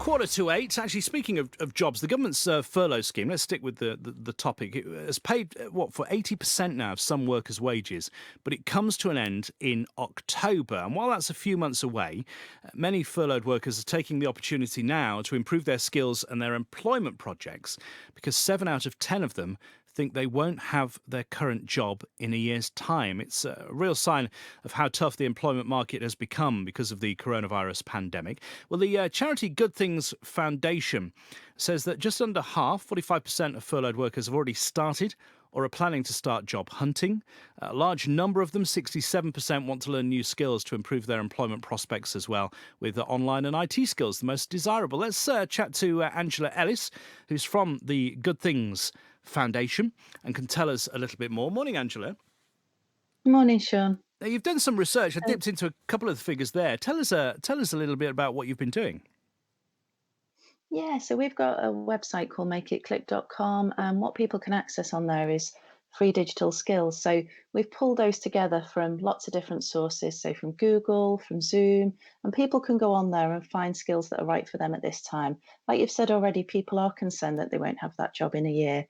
7:45. Actually, speaking of jobs, the government's furlough scheme, let's stick with the topic, it has paid, for 80% now of some workers' wages, but it comes to an end in October. And while that's a few months away, many furloughed workers are taking the opportunity now to improve their skills and their employment projects, because 7 out of 10 of them think they won't have their current job in a year's time. It's a real sign of how tough the employment market has become because of the coronavirus pandemic. Well, the charity Good Things Foundation says that just under half, 45% of furloughed workers have already started or are planning to start job hunting. A large number of them, 67%, want to learn new skills to improve their employment prospects as well, with online and IT skills the most desirable. Let's chat to Angela Ellis, who's from the Good Things Foundation and can tell us a little bit more. Morning, Angela. Morning, Sean. Now, you've done some research. I dipped into a couple of the figures there. Tell us a little bit about what you've been doing. Yeah, so we've got a website called makeitclick.com, and what people can access on there is free digital skills. So we've pulled those together from lots of different sources, so from Google, from Zoom, and people can go on there and find skills that are right for them at this time. Like you've said already, people are concerned that they won't have that job in a year.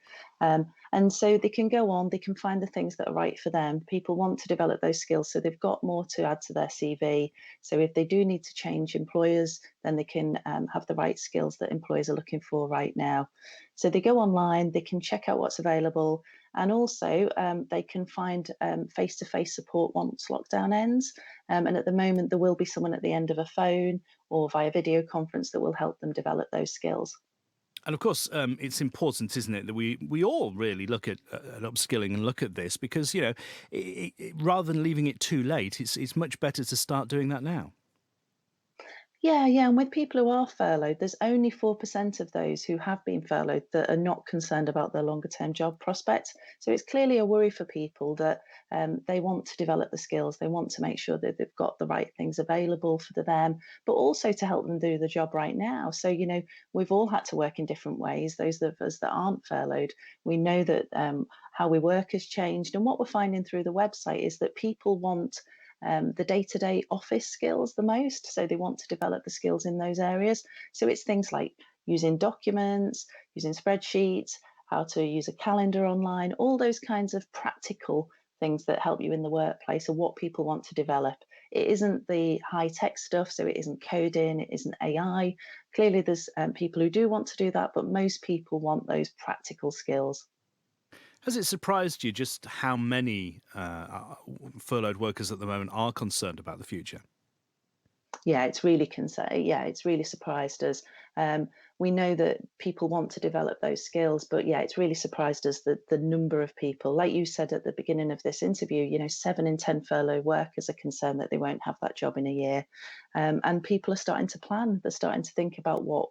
And so they can go on, they can find the things that are right for them. People want to develop those skills, so they've got more to add to their CV. So if they do need to change employers, then they can have the right skills that employers are looking for right now. So they go online, they can check out what's available, and also they can find face-to-face support once lockdown ends. And at the moment, there will be someone at the end of a phone or via video conference that will help them develop those skills. And of course, it's important, isn't it, that we all really look at upskilling and look at this because, rather than leaving it too late, it's much better to start doing that now. Yeah. And with people who are furloughed, there's only 4% of those who have been furloughed that are not concerned about their longer term job prospects. So it's clearly a worry for people that they want to develop the skills. They want to make sure that they've got the right things available for them, but also to help them do the job right now. So, we've all had to work in different ways. Those of us that aren't furloughed, we know that how we work has changed. And what we're finding through the website is that people want the day-to-day office skills the most. So they want to develop the skills in those areas. So it's things like using documents, using spreadsheets, how to use a calendar online, all those kinds of practical things that help you in the workplace are what people want to develop. It isn't the high-tech stuff, so it isn't coding, it isn't AI. Clearly there's people who do want to do that, but most people want those practical skills. Has it surprised you just how many furloughed workers at the moment are concerned about the future? Yeah, it's really surprised us. We know that people want to develop those skills, but yeah, it's really surprised us that the number of people, like you said at the beginning of this interview, 7 in 10 furlough workers are concerned that they won't have that job in a year. And people are starting to plan. They're starting to think about what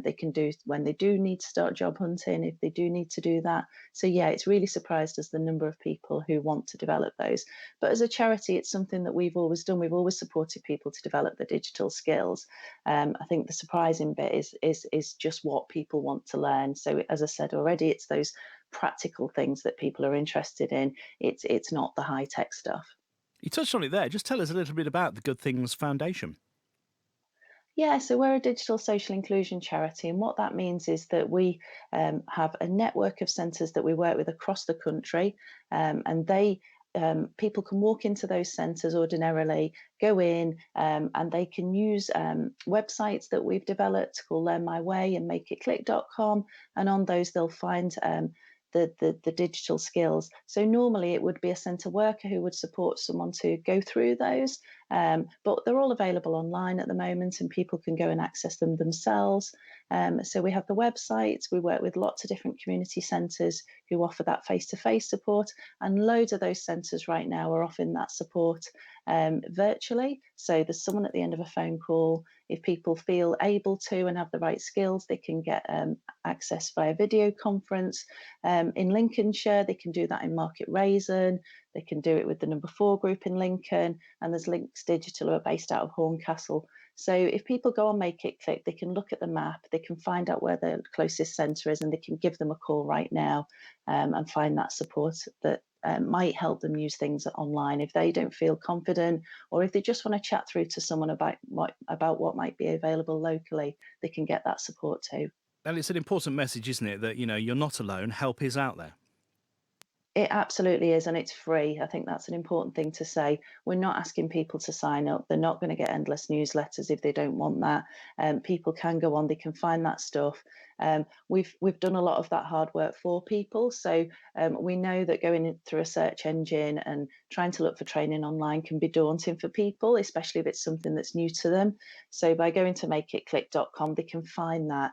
they can do when they do need to start job hunting, if they do need to do that. So yeah, it's really surprised us the number of people who want to develop those. But as a charity, it's something that we've always done. We've always supported people to develop the digital skills. I think the surprising bit is just what people want to learn. So as I said already, it's those practical things that people are interested in. It's not the high tech stuff. You touched on it there. Just tell us a little bit about the Good Things Foundation. Yeah, so we're a digital social inclusion charity, and what that means is that we have a network of centres that we work with across the country, and they people can walk into those centres ordinarily, go in, and they can use websites that we've developed called Learn My Way and makeitclick.com, and on those they'll find the digital skills. So normally it would be a centre worker who would support someone to go through those, but they're all available online at the moment and people can go and access them themselves. So we have the websites, we work with lots of different community centres who offer that face-to-face support, and loads of those centres right now are offering that support virtually. So there's someone at the end of a phone call. If people feel able to and have the right skills, they can get access via video conference. In Lincolnshire, they can do that in Market Raisin. They can do it with the number 4 group in Lincoln, and there's Links Digital who are based out of Horncastle. So if people go on Make It Click, they can look at the map, they can find out where the closest centre is, and they can give them a call right now and find that support that might help them use things online. If they don't feel confident, or if they just want to chat through to someone about what might be available locally, they can get that support too. And it's an important message, isn't it, that, you're not alone, help is out there. It absolutely is, and it's free. I think that's an important thing to say. We're not asking people to sign up. They're not going to get endless newsletters if they don't want that. People can go on; they can find that stuff. We've done a lot of that hard work for people, so we know that going through a search engine and trying to look for training online can be daunting for people, especially if it's something that's new to them. So by going to makeitclick.com, they can find that.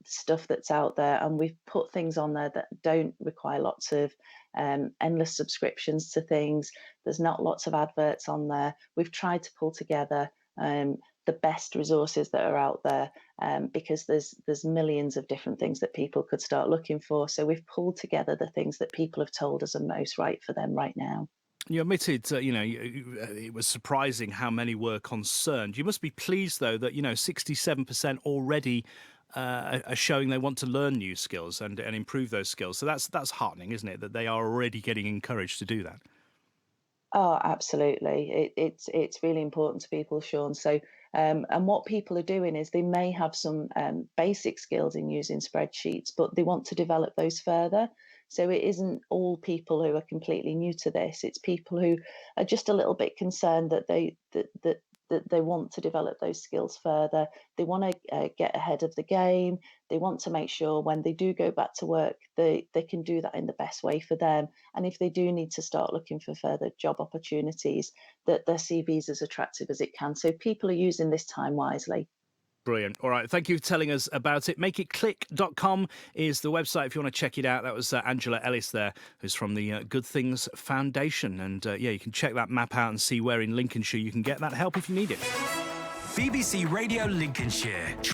Stuff that's out there, and we've put things on there that don't require lots of endless subscriptions to things. There's not lots of adverts on there. We've tried to pull together the best resources that are out there, because there's millions of different things that people could start looking for. So we've pulled together the things that people have told us are most right for them right now. You admitted, it was surprising how many were concerned. You must be pleased, though, that 67% already are showing they want to learn new skills and improve those skills. So that's heartening, isn't it? That they are already getting encouraged to do that. Oh, absolutely. It's really important to people, Sean. So, and what people are doing is they may have some basic skills in using spreadsheets, but they want to develop those further. So it isn't all people who are completely new to this. It's people who are just a little bit concerned that they want to develop those skills further. They want to get ahead of the game. They want to make sure when they do go back to work, they can do that in the best way for them. And if they do need to start looking for further job opportunities, that their CV is as attractive as it can. So people are using this time wisely. Brilliant. All right. Thank you for telling us about it. Makeitclick.com is the website if you want to check it out. That was Angela Ellis there, who's from the Good Things Foundation. And you can check that map out and see where in Lincolnshire you can get that help if you need it. BBC Radio Lincolnshire.